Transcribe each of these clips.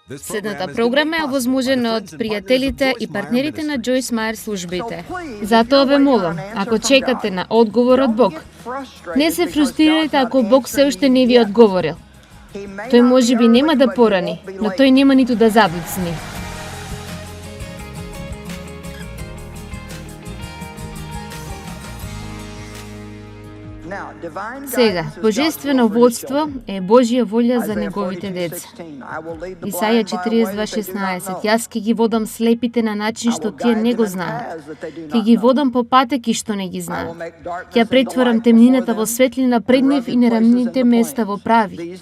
Следната програма е овозможена од пријателите и партнерите на Джойс Мајер службите. Затоа ве молам, ако чекате на одговор од Бог, не се фрустрирайте ако Бог се уште не ви одговорил. Тој можеби нема да порани, но тој нема ниту да заблицни. Сега, божествено водство е Божја волја за неговите деца. Исаја 42:16. Јас ќе ги водам слепите на начин што тие не го знаат. Ќе ги водам по патеки што не ги знаат. Ќе претворам темнината во светлина пред нив и нерамните места во прави.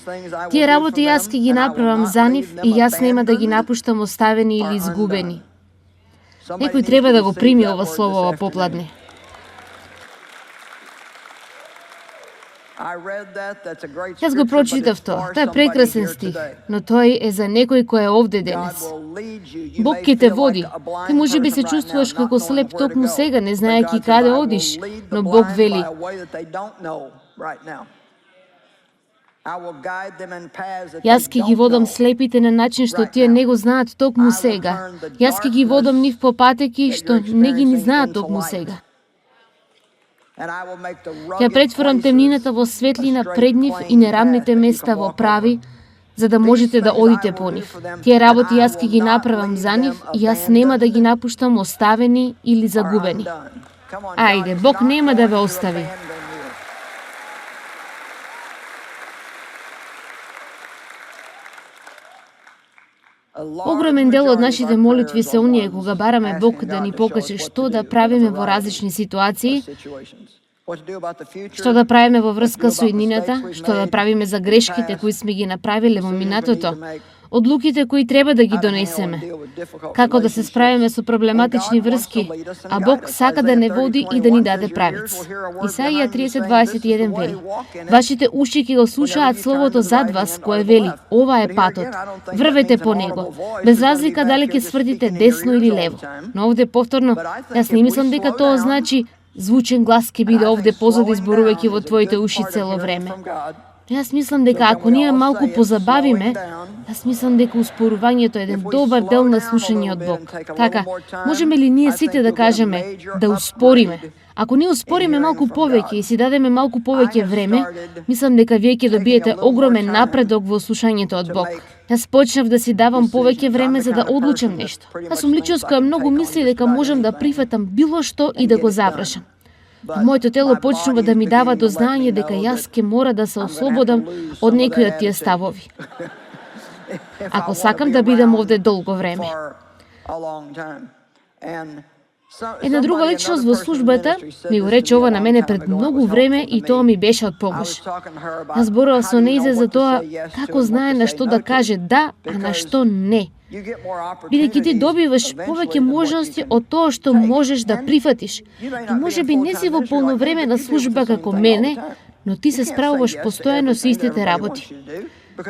Тие работи јас ќе ги направам за нив и јас нема да ги напуштам оставени или изгубени. Некој треба да го прими ова слово во попладне. Јас го прочитав тоа. Тоа е прекрасен стих, но тој е за некој кој е овде денес. Бог ќе те води. Ти можеби се чувствуваш како слеп токму сега, не знаеки каде одиш, но Бог вели: Јас ќе ги водам слепите на начин што тие не го знаат токму сега. Јас ќе ги водам нив по патеки што не ги знаат токму сега. Ќе претворам темнината во светлина пред нив и нерамните места во прави, за да можете да одите по нив. Тие работи јас ќе ги направам за нив и јас нема да ги напуштам оставени или загубени. Ајде, Бог нема да ве остави. Огромен дел од нашите молитви се оние кога бараме Бог да ни покаже што да правиме во различни ситуации, што да правиме во врска со иднината, што да правиме за грешките кои сме ги направиле во минатото, одлуките кои треба да ги донесеме, како да се справиме со проблематични врски, а Бог сака да не води и да ни даде правец. Исаија 30:21 вели: Вашите уши ќе го слушаат словото зад вас, кое вели: ова е патот, врвете по него, без разлика дали ќе свртите десно или лево. Но овде повторно, јас не мислам дека тоа значи звучен глас ќе биде овде позади зборувајќи во твоите уши цело време. Јас мислам дека ако ние малку позабавиме, јас мислам дека успорувањето е еден добар дел на слушање од Бог. Така, можеме ли ние сите да кажеме да успориме? Ако ние успориме малку повеќе и си дадеме малку повеќе време, мислам дека вие ќе добиете огромен напредок во слушањето од Бог. Јас почнав да си давам повеќе време за да одлучам нешто. Јас сум личност која многу мисли дека можам да прифатам било што и да го завршам. Моето тело почнува да ми дава до знање дека јас ќе мора да се ослободам од некои од тие ставови. Ако сакам да бидам овде долго време. Една друга личност во службата ми го рече ова на мене пред многу време и тоа ми беше од помош. Јас зборував со нејзе за тоа како знае на што да каже да, а на што не. Бидејќи ти добиваш повеќе можности од тоа што можеш да прифатиш. И можеби не си во полновременна служба како мене, но ти се справуваш постојано со истите работи.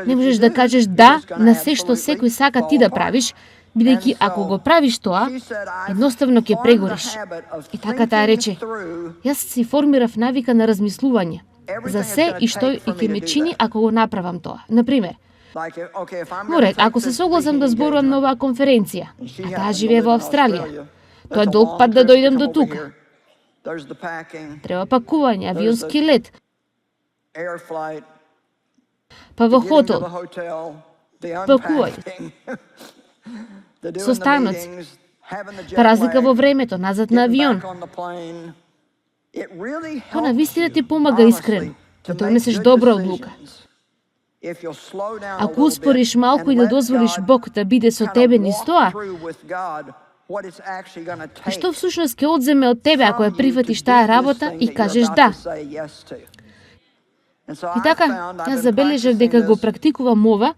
Не можеш да кажеш да на се што секој сака ти да правиш, бидејќи ако го правиш тоа, едноставно ќе прегориш. И така таа рече: јас си формирав навика на размислување за се и што и ќе ме чини ако го направам тоа. Например, Морет, ако се согласам да зборувам на оваа конференција, а таа живее во Австралија, тоа е долг пат да дојдем до тука. Треба пакување, авионски лет, па во хотел, пакување, состаноци, па разлика во времето, назад на авион. Тоа навистина ти помага искрено, да донесеш добра одлука. Ако успориш малку и да дозволиш Бог да биде со тебе низ тоа, што всушност ќе одземе од тебе ако ја прифатиш таа работа и кажеш да? И така, јас забележав дека го практикувам ова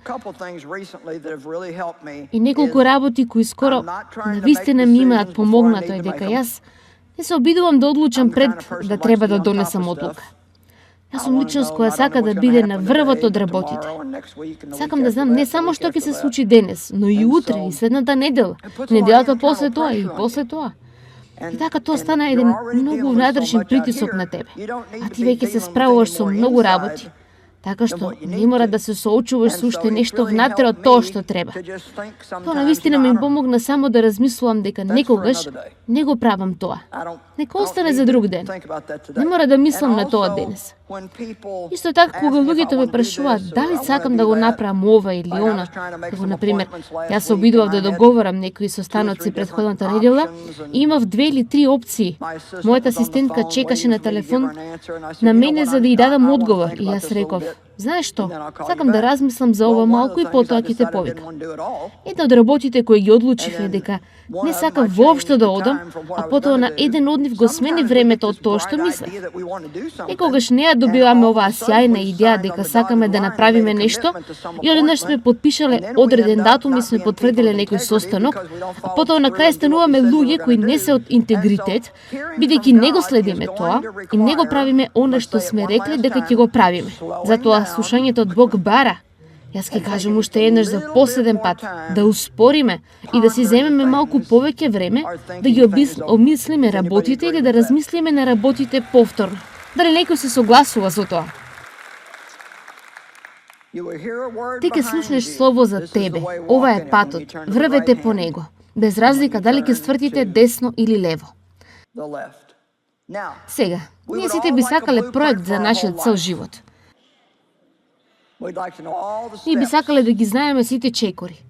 и неколку работи кои скоро навистина ми имаат помогнато е дека јас не се обидувам да одлучам пред да треба да донесам одлука. Јас сум личност која сака да биде на врвот од работите. Сакам да знам не само што ќе се случи денес, но и утре и следната недела, неделата после тоа и после тоа. И така тоа стана еден многу внатрешен притисок на тебе, а ти веќе се справуваш со многу работи. Така што не мора да се соочуваш со уште нешто внатре од тоа што треба. Тоа навистина ми помогна само да размислувам дека некогаш не го правам тоа. Нека остане за друг ден. Не мора да мислам на тоа денес. Исто така, кога луѓето ме прашуваат дали сакам да го направам ова или она, како например, јас се обидував да договорам некои состаноци претходната недела и имав 2 или 3 опции. Мојата асистентка чекаше на телефон на мене за да ја дадам одговор и јас реков: знаеш што, сакам да размислам за ова малку и потоа ќе те повикам. Една од работите кои ги одлучив е дека не сакав воопшто да одам, а потоа на еден од нив го смени времето од тоа што мислев. И когаш не ја добиваме оваа сјајна идеја дека сакаме да направиме нешто, и одеднаш сме подпишале одреден датум и сме потврдиле некој состанок, а потоа на крај стануваме луѓе кои не се од интегритет, бидејќи не го следиме тоа и не го правиме она што сме рекле дека ќе го правиме. Затоа слушањето од Бог бара. Јас ќе кажам уште еднаш за последен пат, да успориме и да си земеме малку повеќе време, да ги обмислиме работите или да размислиме на работите повторно. Дали некој се согласува со тоа? Ти ќе слушнеш слово за тебе. Ова е патот. Врвете по него. Без разлика дали ќе ствртите десно или лево. Сега, ние сите би сакале проект за нашиот цел живот. Ние би сакале да ги знаеме сите чекори.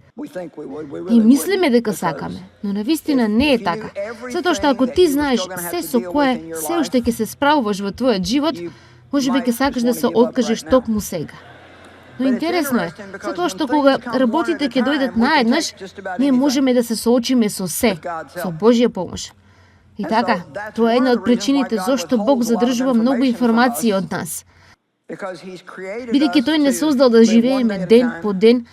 И мислиме дека сакаме, но навистина не е така. Затоа што ако ти знаеш се со кое се уште ќе се справуваш во твојот живот, можеби ќе сакаш да се откажеш токму сега. Но интересно е, затоа што кога работите ќе дојдат наеднаш, ние можеме да се соочиме со се, со Божја помош. И така, тоа е една од причините зошто Бог задржува многу информации од нас. Бидејќи тој не создал да живееме ден по ден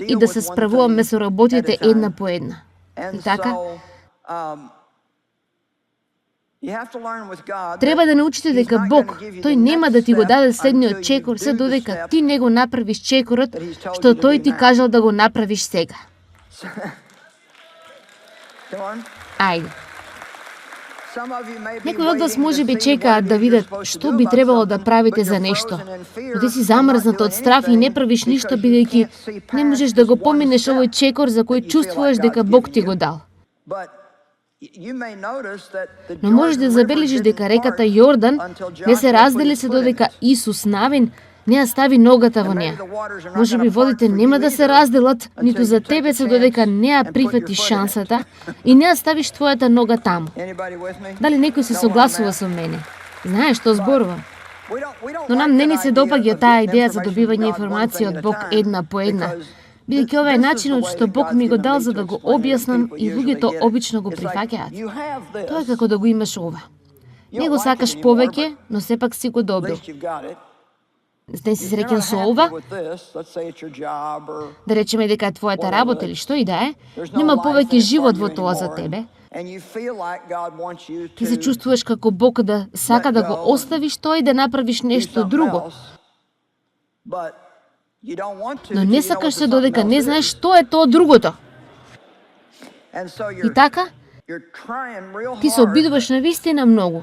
и да се справуваме со работите една по една. И така, треба да научите дека Бог, тој нема да ти го даде следниот чекор, се додека ти не го направиш чекорот што тој ти кажал да го направиш сега. Ајде. Некои од вас може би чекаат да видат што би требало да правите за нешто. Но ти си замрзнат од страф и не правиш ништо бидејќи не можеш да го поминеш овој чекор за кој чувствуваш дека Бог ти го дал. Но можеш да забележиш дека реката Јордан не се раздели се додека Исус навин не ја стави ногата во неа. Може би водите нема да се разделат ниту за тебе се додека не ја прифатиш шансата и не ја ставиш твојата нога таму. Дали некој се согласува со мене? Знаеш што зборувам? Но нам не ни се допаѓа таа идеја за добивање информација од Бог една по една, бидејќи ова е начинот што Бог ми го дал за да го објаснам и луѓето обично го прифаќаат. Тоа е како да го имаш ова. Не го сакаш повеќе, но сепак си го добил. Не си среќен со ова, да речеме дека е твојата работа или што и да е, нема повеќе живот во тоа за тебе. Ти се чувствуваш како Бог да сака да го оставиш тоа и да направиш нешто друго. Но не сакаш се додека не знаеш што е тоа другото. И така, ти се обидуваш навистина многу.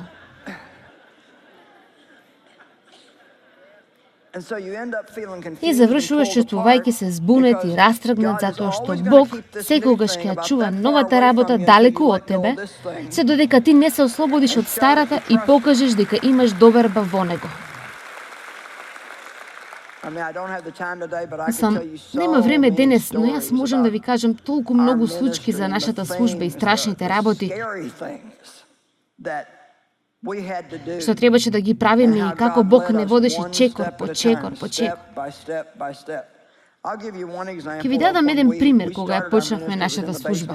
И завршуваш чувствувајќи се збунет и растргнат затоа што Бог секогаш ќе ја чува новата работа далеку од тебе, се додека ти не се ослободиш од старата и покажеш дека имаш доверба во него. Нема време денес, но јас можам да ви кажам толку многу случки за нашата служба и страшните работи што требаше да ги правиме и како Бог не водеше чекор по чекор по чекор. Ќе ви дадам еден пример кога ја почнавме нашата служба.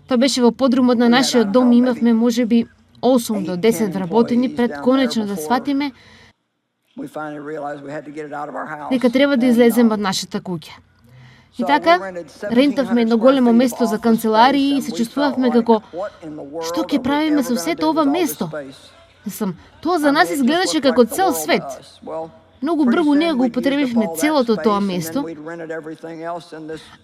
Тоа беше во подрумот на нашиот дом и имавме можеби 8 до 10 вработени пред конечно да сватиме дека треба да излеземе од нашата куќа. И така, рентавме едно големо место за канцеларии и се чувствувавме како што ќе правиме со сето ова место? Тоа за нас изгледаше како цел свет. Многу брзо ние го употребивме целото тоа место,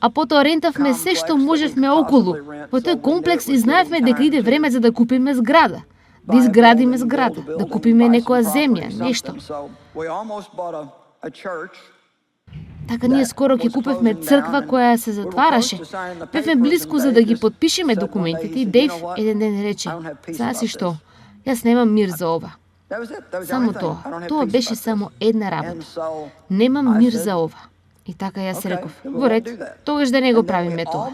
а потоа рентавме се што можевме околу. Во тој комплекс и знаевме дека иде време за да купиме зграда. да изградиме зграда, да купиме некоја земја, нешто. Така ние скоро ќе купевме црква која се затвараше. Бевме близко за да ги подпишеме документите и Дејв еден ден рече: "Знаеш што? Јас немам мир за ова." Само тоа. Тоа беше само една работа. Немам мир за ова. И така јас реков: "Во ред, тогаш да не го правиме тоа."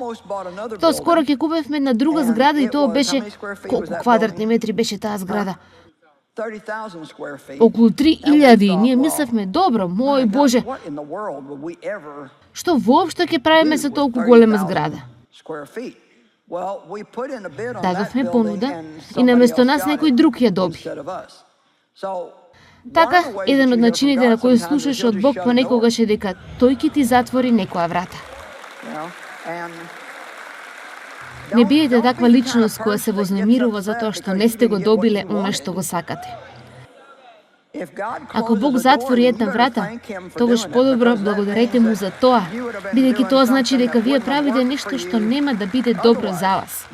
Тоа скоро ќе купевме една друга зграда и тоа беше колку квадратни метри беше таа зграда? Околу 3000 и ние мислевме: "Добро, мој Боже, што воопшто ќе правиме со толку голема зграда?" Дадовме понуда и наместо нас некој друг ја доби. Така, еден од начините на кој слушаш од Бог понекогаш е дека тој ќе ти затвори некоја врата. Не биете таква личност која се вознемирува затоа што не сте го добиле она што го сакате. Ако Бог затвори една врата, тогаш подобро благодарете му за тоа, бидејќи тоа значи дека вие правите нешто што нема да биде добро за вас.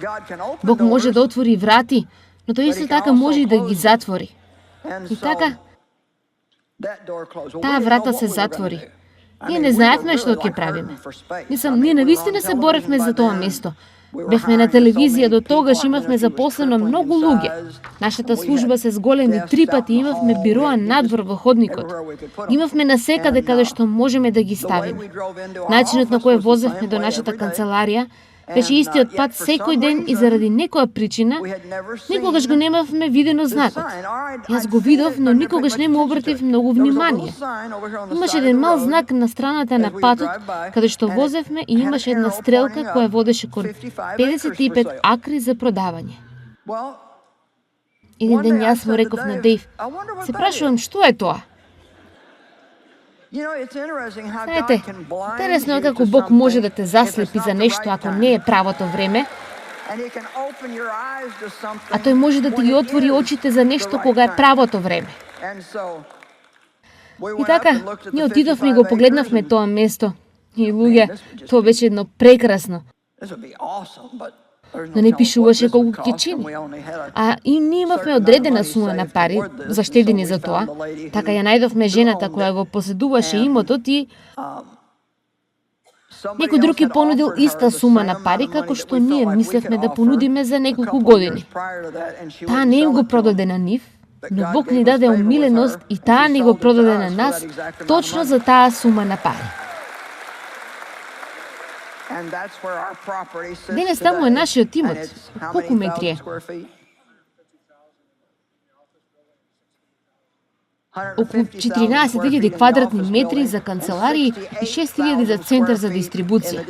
Бог може да отвори врати, но тој исто така може и да ги затвори. И така, таа врата се затвори. Ние не знаевме што ќе правиме. Ние навистина се боревме за тоа место. Бевме на телевизија, до тогаш имавме запослено многу луѓе. Нашата служба се зголеми 3 пати и имавме бироа надвор во ходникот. Имавме насекаде каде што можеме да ги ставиме. Начинот на кој возевме до нашата канцеларија беше истиот пат секој ден и заради некоја причина никогаш го немавме видено знакот. Јас го видов, но никогаш не му обратив многу внимание. Имаше еден мал знак на страната на патот, каде што возевме и имаше една стрелка која водеше кон 55 акри за продавање. Еден ден јас му реков на Дејв: "Се прашувам што е тоа?" Знаете, интересно е како Бог може да те заслепи за нешто ако не е правото време, а тој може да ти ги отвори очите за нешто кога е правото време. И така, ние отидовме и го погледнавме тоа место. И луѓе, тоа беше едно прекрасно. Но не пишуваше колку ќе чини. А и ние имавме одредена сума на пари, заштедени за тоа. Така ја најдовме жената која го поседуваше имотот и некој друг ја понудил иста сума на пари како што ние мислевме да понудиме за неколку години. Таа не им го продаде на нив, но Бог ни даде умиленост и таа ни го продаде на нас точно за таа сума на пари. Денес таму е нашиот имот. Колку метри е? Околу 14.000 квадратни метри за канцеларии и 6.000 за центар за дистрибуција.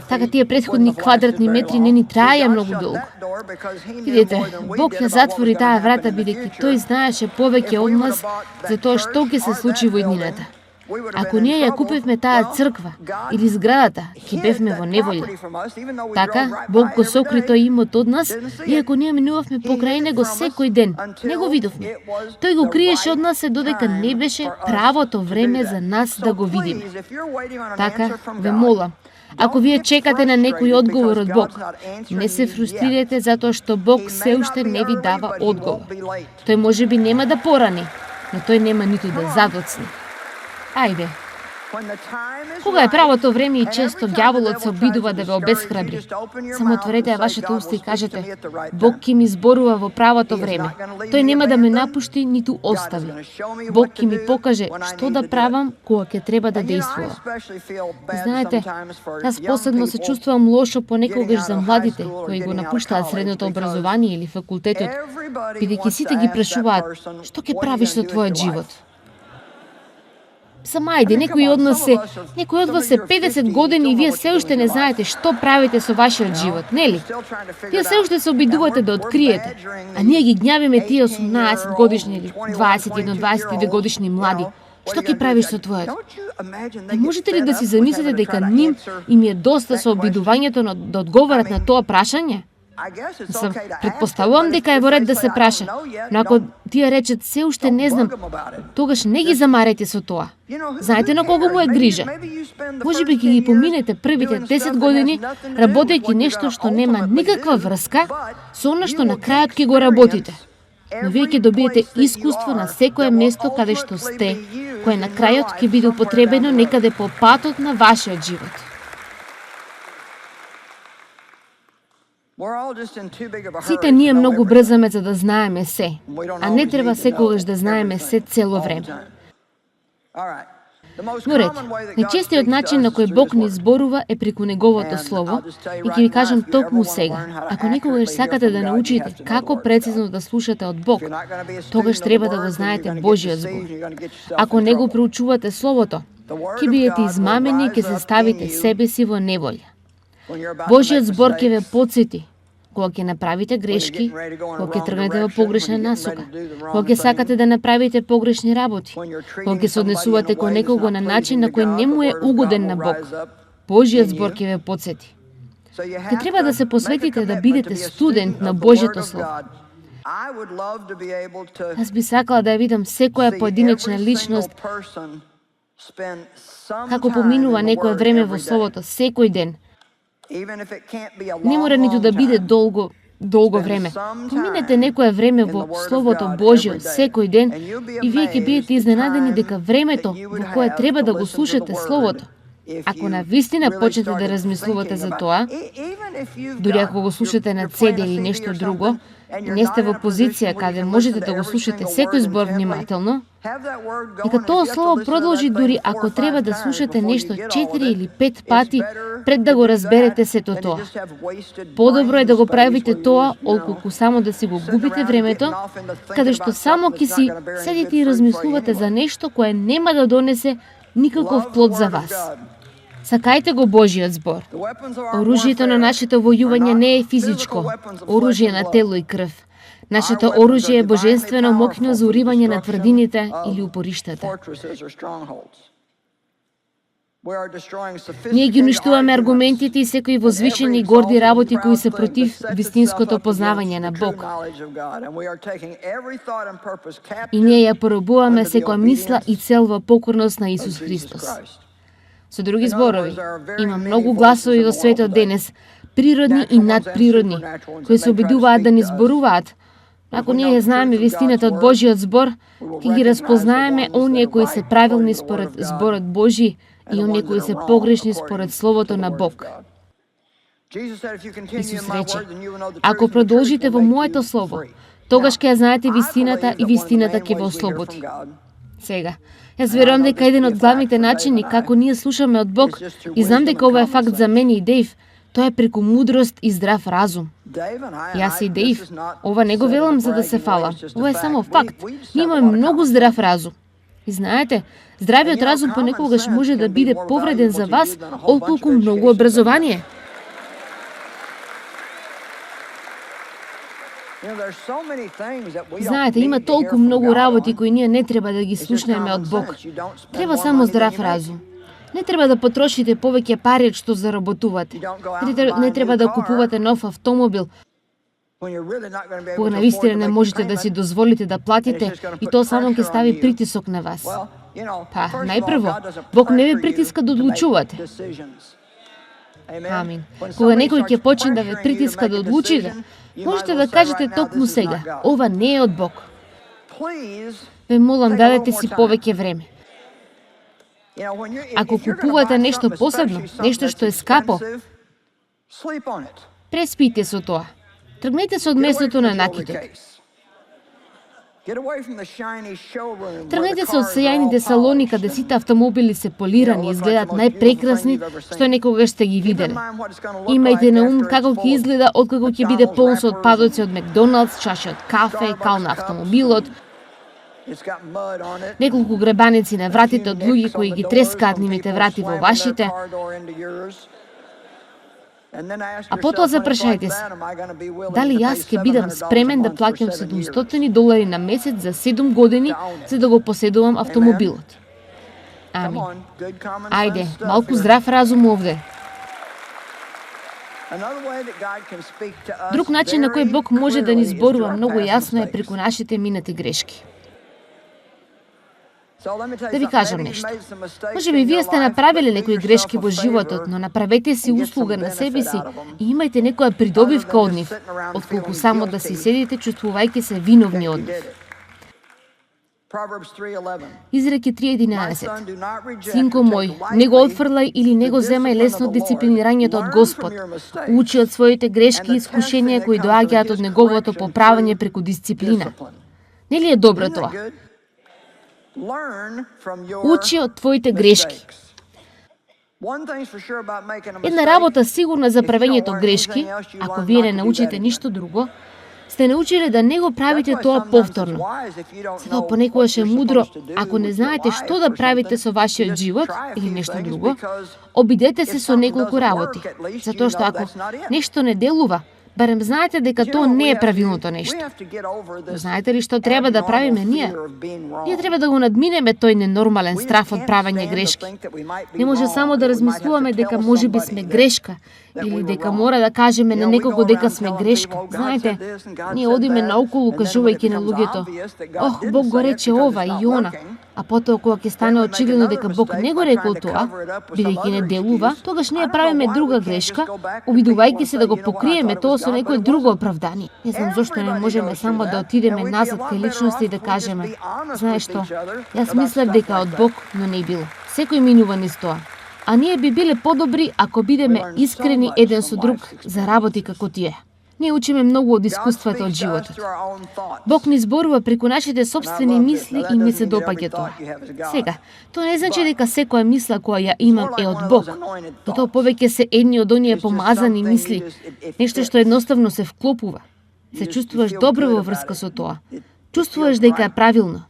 Така тие претходни квадратни метри не ни траја многу долго. Видите, Бог ја затвори таа врата бидејќи тој знаеше повеќе од нас за тоа што ќе се случи во иднината. Ако ние ја купивме таа црква или зградата, ќе бевме во неволја. Така, Бог го сокри тој имот од нас, иако ние минувавме покрај него секој ден. Не го видовме. Тој го криеше од нас се додека не беше правото време за нас да го видиме. Така, ве молам, ако вие чекате на некој одговор од Бог, не се фрустрирате затоа што Бог се уште не ви дава одговор. Тој можеби нема да порани, но тој нема ниту да задоцне. Ајде. Кога е правото време и често ѓаволот се обидува да ве обесхрабри, само отворете ја вашите уста и кажете: Бог ќе ми зборува во правото време. Тој нема да ме напушти ниту остави. Бог ќе ми покаже што да правам кога ќе треба да действувам. Знаете, јас посебно се чувствувам лошо понекогаш за младите кои го напуштаат средното образование или факултетот, бидејќи сите ги прашуваат: што ќе правиш со твојот живот? Само ајде, некои од вас е 50 години и вие се уште не знаете што правите со вашиот живот, нели? Вие се уште се обидувате да откриете, а ние ги гнјавиме тие 18 годишни или 21-22 годишни млади. Што ќе правиш со твојот? Не можете ли да си замислите дека им е доста со обидувањето да одговорат на тоа прашање? Предпоставувам дека е во ред да се праша, но ако тие речат се уште не знам, тогаш не ги замарете со тоа. Знаете на кого му е грижа? Можеби ќе ги поминете првите 10 години работејќи нешто што нема никаква врска со она што на крајот ќе го работите. Но вие ќе добиете искуство на секое место каде што сте, кое на крајот ќе биде употребено некаде по патот на вашиот живот. Сите ние многу брзаме за да знаеме се, а не треба секогаш да знаеме се цело време. Но ред, најчестиот начин на кој Бог ни зборува е преку Неговото Слово, и ќе ви кажам токму сега. Ако некогаш сакате да научите како прецизно да слушате од Бог, тогаш треба да го знаете Божиот збор. Ако не го проучувате Словото, ќе бидете измамени и ќе се ставите себе си во неволја. Божиот збор ќе ве потсети кога ќе направите грешки, кога ќе тргнете во погрешна насока, кога ќе сакате да направите погрешни работи, кога ќе се однесувате кон некого на начин на кој не му е угоден на Бог. Божиот збор ќе ве потсети. Ќе треба да се посветите да бидете студент на Божјото Слово. Аз би сакала да ја видам секоја поединечна личност како поминува некое време во Словото секој ден. Не мора ниту да биде долго време. Поминете некое време во Словото Божјо секој ден и вие ќе бидете изненадени дека времето во кое треба да го слушате Словото, ако навистина почнете да размислувате за тоа, дури ако го слушате на CD или нешто друго, и не сте во позиција каде можете да го слушате секој збор внимателно, нека тоа слово продолжи дури ако треба да слушате нешто 4 или 5 пати пред да го разберете сето тоа. Подобро е да го правите тоа, отколку само да си го губите времето, каде што само ќе си седите и размислувате за нешто кое нема да донесе никаков плод за вас. Сакајте го Божиот збор. Оружјето на нашето војување не е физичко, оружје на тело и крв. Нашето оружје е божествено моќно за уривање на тврдините или упориштата. Ние ги уништуваме аргументите и секои возвишени и горди работи кои се против вистинското познавање на Бог. И ние ја поробуваме секоја мисла и цел во покорност на Исус Христос. Со други зборови, има многу гласови во светот денес, природни и надприродни, кои се обидуваат да ни зборуваат. Ако ние знаеме вистината од Божиот збор, ќе ги разпознаеме оние кои се правилни според зборот Божи и оние кои се погрешни според Словото на Бог. Исус рече, ако продолжите во моето Слово, тогаш ќе ја знаете вистината и вистината ќе ве ослободи. Сега, јас верувам дека еден од главните начини како ние слушаме од Бог, и знам дека ова е факт за мене и Дејв, тоа е преку мудрост и здрав разум. Јас и Дејв, ова не го велам за да се фалам, ова е само факт. Ние имаме многу здрав разум. И знаете, здравиот разум понекогаш може да биде повреден за вас, отколку многу образование. Знаете, има толку многу работи кои ние не треба да ги слушнеме од Бог. Треба само здрав разум. Не треба да потрошите повеќе пари што заработувате. Не треба да купувате нов автомобил, кога навистина не можете да си дозволите да платите и тоа само ќе стави притисок на вас. Па, најпрво, Бог не ве притиска да одлучувате. Амин. Кога некој ќе почне да ве притиска да одлучите, можете да кажете токму сега, ова не е од Бог. Ве молам, дадете си повеќе време. Ако купувате нешто посебно, нешто што е скапо, преспите со тоа. Тргнете се од местото на накитот. Тргнете се од сејајните салони каде сите автомобили се полирани и изгледат најпрекрасни што некогаш сте ги виделе. Имајте на ум како ќе изгледа откако ќе биде полн со отпадоци од Макдоналдс, чаши од кафе, кал на автомобилот, неколку гребаници на вратите од луѓе кои ги трескаат нивните врати во вашите. А потоа запрашајте се, дали јас ќе бидам спремен да плаќам $700 на месец за 7 години за да го поседувам автомобилот? Амин. Ајде, малку здрав разум овде. Друг начин на кој Бог може да ни зборува многу јасно е преку нашите минати грешки. Да ви кажам нешто. Може би вие сте направиле некои грешки во животот, но направете си услуга на себе си и имајте некоја придобивка од нив, отколку само да си седите чувствувајќи се виновни од нив. Изреки 3:11. Синко мој, не го отфрлај или не го земај лесно дисциплинирањето од Господ. Учи од своите грешки и искушенија кои доаѓаат од неговото поправање преку дисциплина. Нели е добро тоа? Учи од твоите грешки. Една работа сигурна за правењето грешки, ако вие не научите ништо друго, сте научиле да не го правите тоа повторно. Затоа понекогаш е мудро, ако не знаете што да правите со вашиот живот или нешто друго, обидете се со неколку работи. Затоа што ако нешто не делува, барем знаете дека тоа не е правилното нешто. Знаете ли што треба да правиме ние? Ние треба да го надминеме тој ненормален страф од правење грешки. Не може само да размислуваме дека можеби сме грешка или дека мора да кажеме на некого дека сме грешка. Знаете, ние одиме наоколу кажувајќи на луѓето: "Ох, Бог го рече ова и она." А потоа кога ќе стане очигледно дека Бог не го рекол тоа, бидејќи не делува, тогаш ние правиме друга грешка, обидувајќи се да го покриеме тоа со некое друго оправдание. Не знам зошто не можеме само да отидеме назад кај личности и да кажеме: "Знаеш што, јас мислев дека од Бог, но не било." Секој минува низ тоа. А ние би биле подобри ако бидеме искрени еден со друг за работи како тие. Ние учиме многу од искуствата од животот. Бог ни зборува преку нашите собствени мисли и ми се допаѓа тоа. Сега, тоа не значи дека секоја мисла која ја имам е од Бог. Тоа повеќе се едни од оние помазани мисли, нешто што едноставно се вклопува. Се чувствуваш добро во врска со тоа. Чувствуваш дека е правилно.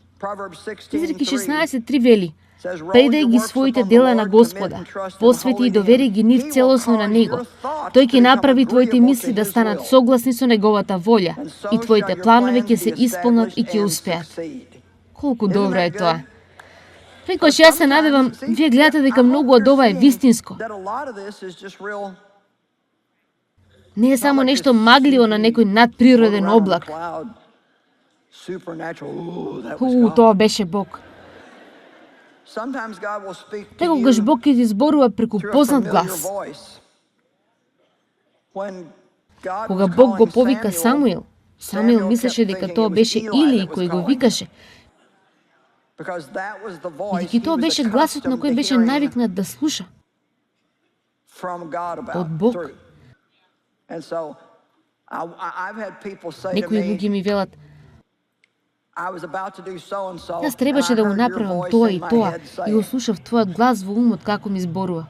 Изреки 16:3 вели: "Предај ги своите дела на Господа, посвети и довери ги нив целосно на Него. Тој ќе направи твоите мисли да станат согласни со Неговата волја и твоите планови ќе се исполнат и ќе успеат." Колку добро е тоа. Прекош јас се надевам, вие гледате дека многу од ова е вистинско. Не е само нешто магливо на некој надприроден облак. Тоа беше Бог. Некогаш Бог ќе ти зборува преку познат глас. Кога Бог го повика Самуил, Самуил мислеше дека тоа беше Илии кој го викаше. Бидејќи тоа беше гласот на кој беше навикнат да слуша. Од Бог. Некои луѓе ми велат: "Јас требаше да го направам тоа и тоа, и го слушав твојот глас во умот како ми зборува."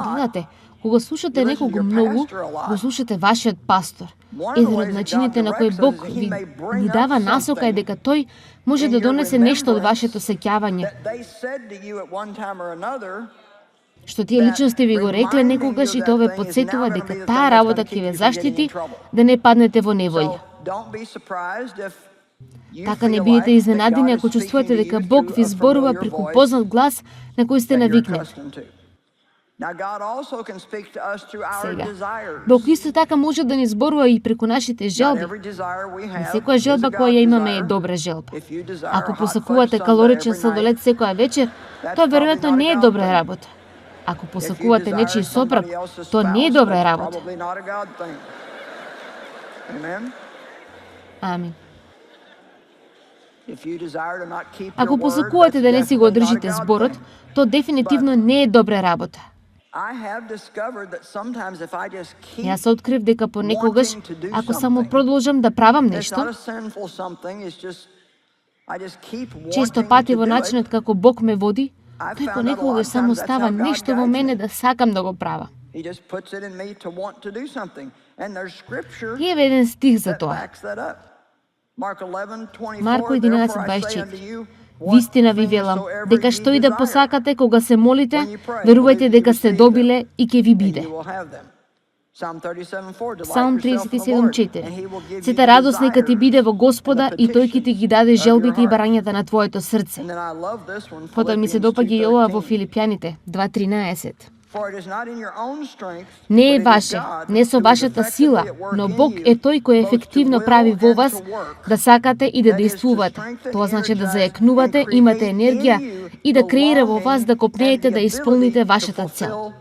Гледате, кога слушате некого многу, го слушате вашиот пастор. Еден од начините на кој Бог ви ни дава насока е дека тој може да донесе нешто од вашето сеќавање. Што тие личности ви го рекле некогаш и тоа ве подсетува дека таа работа ќе ве заштити да не паднете во неволја. Така не бидете изненадени ако чувствувате дека Бог ви зборува преку познат глас на кој сте навикнати. Сега, Бог исто така може да ни зборува и преку нашите желби. Не секоја желба која ја имаме е добра желба. Ако посакувате калоричен сладолед секоја вечер, тоа веројатно не е добра работа. Ако посакувате нечиј сопрак, тоа не е добра работа. Амин. Ако посакувате да не си го одржите зборот, тоа дефинитивно не е добра работа. Јас открив дека понекогаш, ако само продолжам да правам нешто, често пати во начинот како Бог ме води, тој понекогаш само става нешто во мене да сакам да го правам. И еве еден стих за тоа. Марко 11:24. Вистина ви велам, дека што и да посакате кога се молите, верувајте дека сте добиле и ќе ви биде. Псалм 37:4. Сета радост нека ти биде во Господа и тој ќе ти ги даде желбите и барањата на твоето срце. Потоа ми се допаѓа и ова во Филипјаните 2:13. Не е ваше, не со вашата сила, но Бог е тој кој ефективно прави во вас да сакате и да действувате. Тоа значи да зајакнувате, имате енергија и да креира во вас да копнеете да исполните вашата цел.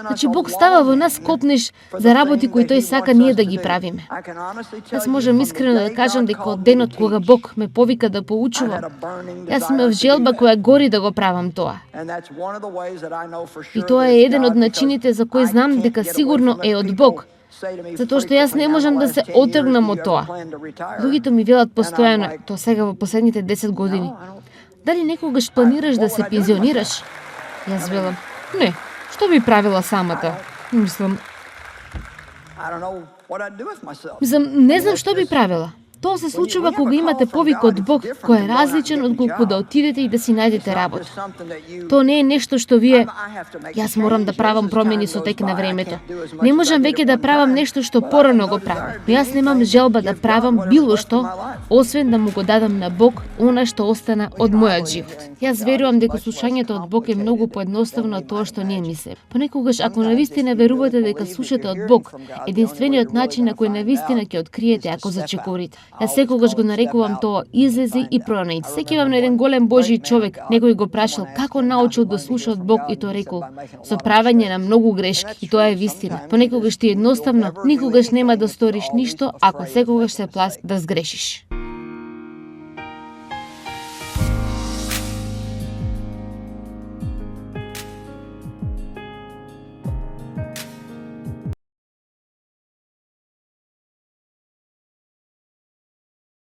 Значи Бог става во нас копнеш за работи кои тој сака ние да ги правиме. Јас можам искрено да кажам дека од денот кога Бог ме повика да поучувам, јас имав желба која гори да го правам тоа. И тоа е еден од начините за кој знам дека сигурно е од Бог, затоа што јас не можам да се отргнам од тоа. Луѓето ми велат постојано, тоа сега во последните 10 години, дали некогаш планираш да се пензионираш? Јас велам, не. Што би правила самата? Мислам, не знам што би правила. Тоа се случува кога имате повик од Бог кој е различен од колку да отидете и да си најдете работа. Тоа не е нешто што вие јас морам да правам промени со тек на времето. Не можам веќе да правам нешто што порано го правам. Но јас немам желба да правам било што, освен да му го дадам на Бог она што остана од мојот живот. Јас верувам дека слушањето од Бог е многу поедноставно од тоа што ние мислиме. Понекогаш ако навистина верувате дека слушате од Бог, единствениот начин на кој навистина ќе откриете ако зачекорите. Јас секогаш го нарекувам тоа излези и пронајди. Сеќавам на еден голем Божји човек, некој го прашал како научил да слуша од Бог и тоа рекол со правење на многу грешки. И тоа е вистина. Понекогаш ти едноставно никогаш нема да сториш ништо ако секогаш се плашиш да сгрешиш.